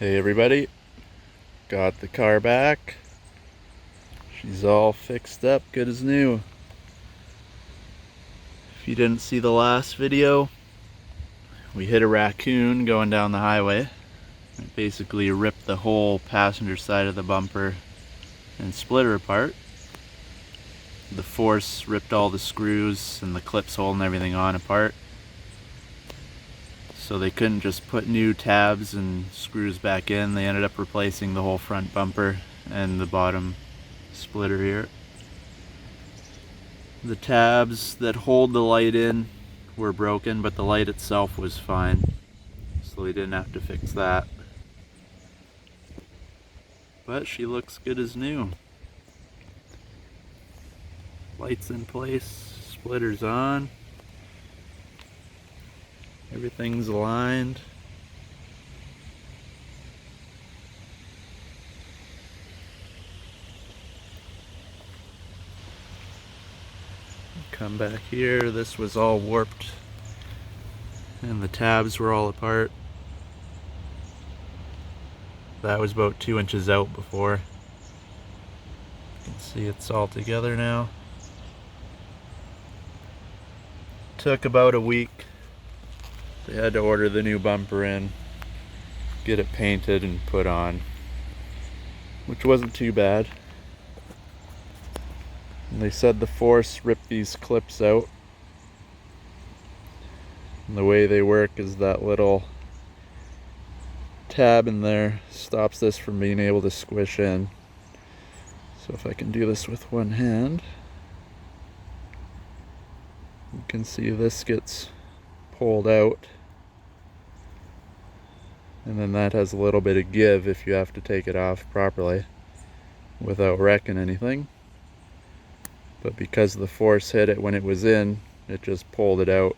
Hey everybody, got the car back. She's all fixed up, good as new. If you didn't see the last video, we hit a raccoon going down the highway. It basically ripped the whole passenger side of the bumper and split her apart. The force ripped all the screws and the clips holding everything on apart. So they couldn't just put new tabs and screws back in. They ended up replacing the whole front bumper and the bottom splitter here. The tabs that hold the light in were broken, but the light itself was fine, so they didn't have to fix that. But she looks good as new. Lights in place, splitters on. Everything's aligned. Come back here, this was all warped and the tabs were all apart. That was about 2 inches out before. You can see it's all together now. Took about a week. They had to order the new bumper in, get it painted and put on, which wasn't too bad. And they said the force ripped these clips out. And the way they work is that little tab in there stops this from being able to squish in. So if I can do this with one hand, you can see this gets pulled out, and then that has a little bit of give if you have to take it off properly without wrecking anything. But because the force hit it when it was in, it just pulled it out,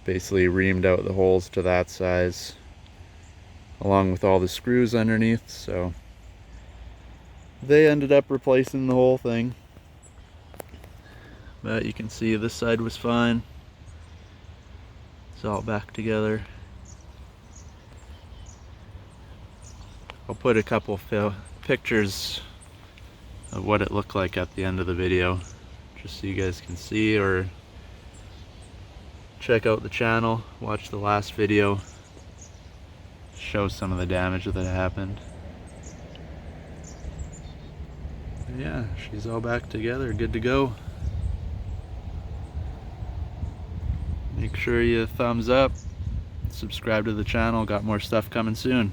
basically reamed out the holes to that size along with all the screws underneath. So they ended up replacing the whole thing, but you can see this side was fine. It's all back together. I'll put a couple pictures of what it looked like at the end of the video, just so you guys can see, or check out the channel, watch the last video, show some of the damage that happened. And yeah, she's all back together, good to go. Make sure you thumbs up, subscribe to the channel, got more stuff coming soon.